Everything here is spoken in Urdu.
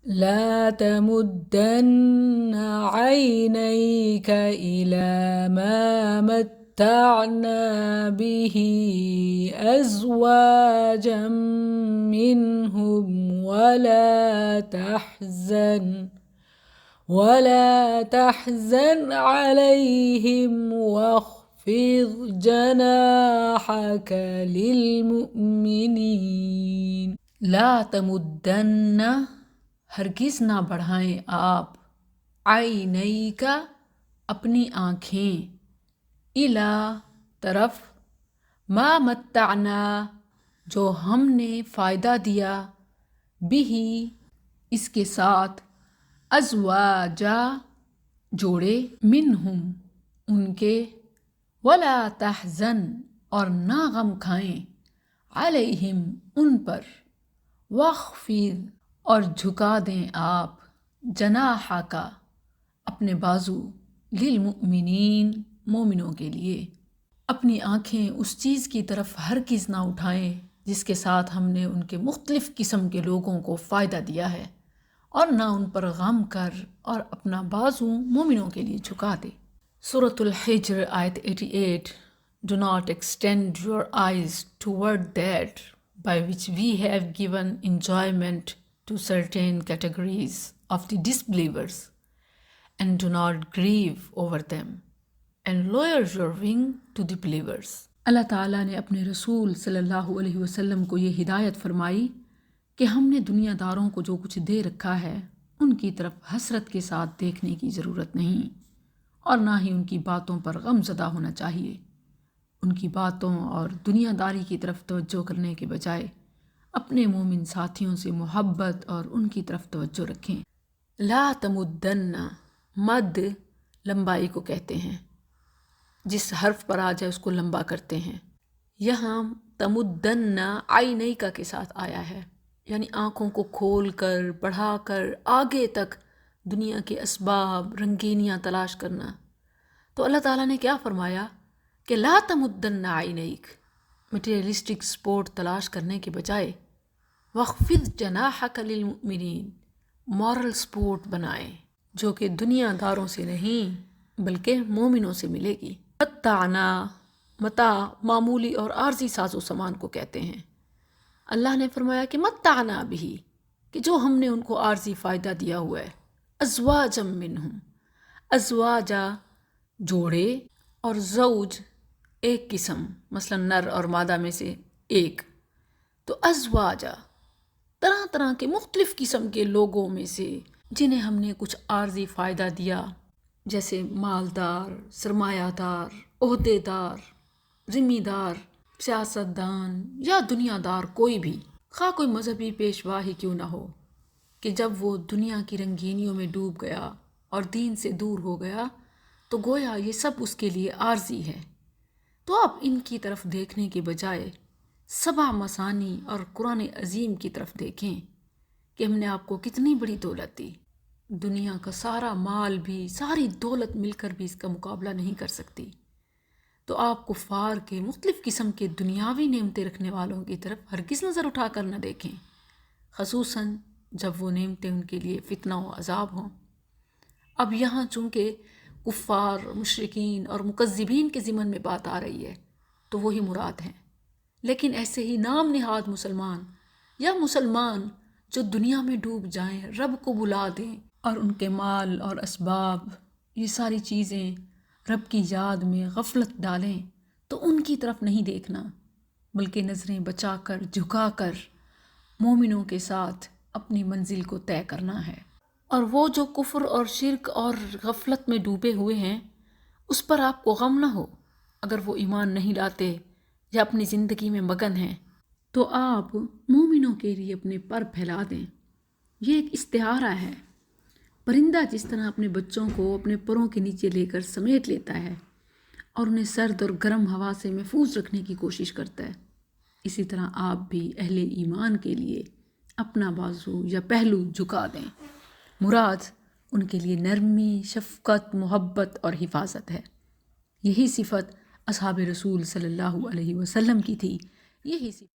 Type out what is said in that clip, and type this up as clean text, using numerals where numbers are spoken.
لا تمدن عينيك إلى ما متعنا به أزواجا منهم ولا تحزن عليهم واخفض جناحك للمؤمنين. لا تمدن، ہرگز نہ بڑھائیں آپ، عینیک، اپنی آنکھیں، الا، طرف، ما متعنا، جو ہم نے فائدہ دیا، بھی، اس کے ساتھ، ازواجا، جوڑے، منہم، ان کے، ولا تحزن، اور نہ غم کھائیں، علیہم، ان پر، واخفض، اور جھکا دیں آپ، جناحک، اپنے بازو، للمؤمنین، مومنوں کے لیے. اپنی آنکھیں اس چیز کی طرف ہرگز نہ اٹھائیں جس کے ساتھ ہم نے ان کے مختلف قسم کے لوگوں کو فائدہ دیا ہے، اور نہ ان پر غم کر، اور اپنا بازو مومنوں کے لیے جھکا دے. سورۃ الحجر آیت 88. Do not extend your eyes toward that by which we have given enjoyment to certain categories of the disbelievers, and do not grieve over them, and lower your wing to the believers. اللہ تعالیٰ نے اپنے رسول صلی اللہ علیہ وسلم کو یہ ہدایت فرمائی کہ ہم نے دنیا داروں کو جو کچھ دے رکھا ہے ان کی طرف حسرت کے ساتھ دیکھنے کی ضرورت نہیں، اور نہ ہی ان کی باتوں پر غم زدہ ہونا چاہیے. ان کی باتوں اور دنیا داری کی طرف توجہ کرنے کے بجائے اپنے مومن ساتھیوں سے محبت اور ان کی طرف توجہ رکھیں. لا تمدن، مد لمبائی کو کہتے ہیں، جس حرف پر آ جائے اس کو لمبا کرتے ہیں. یہاں تمدن عینیک کے ساتھ آیا ہے، یعنی آنکھوں کو کھول کر، بڑھا کر، آگے تک دنیا کے اسباب، رنگینیاں تلاش کرنا. تو اللہ تعالیٰ نے کیا فرمایا کہ لا تمدن عینیک، مٹیریلسٹک سپورٹ تلاش کرنے کے بجائے واخفض جناحک للمؤمنین، مورل سپورٹ بنائیں جو کہ دنیا داروں سے نہیں بلکہ مومنوں سے ملے گی. متعنا، متاع معمولی اور عارضی ساز و سامان کو کہتے ہیں. اللہ نے فرمایا کہ متعنا بھی، کہ جو ہم نے ان کو عارضی فائدہ دیا ہوا ہے. ازواجا منہم، ازواجا، جوڑے، اور زوج، ایک قسم، مثلا نر اور مادہ میں سے ایک. تو ازواجا، طرح طرح کے مختلف قسم کے لوگوں میں سے جنہیں ہم نے کچھ عارضی فائدہ دیا، جیسے مالدار، سرمایہ دار، عہدے دار، ذمہ دار، سیاستدان یا دنیا دار، کوئی بھی، خواہ کوئی مذہبی پیشوا ہی کیوں نہ ہو، کہ جب وہ دنیا کی رنگینیوں میں ڈوب گیا اور دین سے دور ہو گیا تو گویا یہ سب اس کے لیے عارضی ہے. تو آپ ان کی طرف دیکھنے کے بجائے سبع مثانی اور قرآن عظیم کی طرف دیکھیں کہ ہم نے آپ کو کتنی بڑی دولت دی. دنیا کا سارا مال بھی، ساری دولت مل کر بھی اس کا مقابلہ نہیں کر سکتی. تو آپ کفار کے مختلف قسم کے دنیاوی نعمتیں رکھنے والوں کی طرف ہرگز نظر اٹھا کر نہ دیکھیں، خصوصاً جب وہ نعمتیں ان کے لیے فتنہ و عذاب ہوں. اب یہاں چونکہ کفار، مشرکین اور مکذبین کے ضمن میں بات آ رہی ہے تو وہی مراد ہیں، لیکن ایسے ہی نام نہاد مسلمان یا مسلمان جو دنیا میں ڈوب جائیں، رب کو بلا دیں اور ان کے مال اور اسباب، یہ ساری چیزیں رب کی یاد میں غفلت ڈالیں، تو ان کی طرف نہیں دیکھنا بلکہ نظریں بچا کر، جھکا کر مومنوں کے ساتھ اپنی منزل کو طے کرنا ہے. اور وہ جو کفر اور شرک اور غفلت میں ڈوبے ہوئے ہیں اس پر آپ کو غم نہ ہو. اگر وہ ایمان نہیں لاتے یا اپنی زندگی میں مگن ہیں تو آپ مومنوں کے لیے اپنے پر پھیلا دیں. یہ ایک استعارہ ہے. پرندہ جس طرح اپنے بچوں کو اپنے پروں کے نیچے لے کر سمیٹ لیتا ہے اور انہیں سرد اور گرم ہوا سے محفوظ رکھنے کی کوشش کرتا ہے، اسی طرح آپ بھی اہل ایمان کے لیے اپنا بازو یا پہلو جھکا دیں. مراد ان کے لیے نرمی، شفقت، محبت اور حفاظت ہے. یہی صفت اصحاب رسول صلی اللہ علیہ وسلم کی تھی. یہی صفت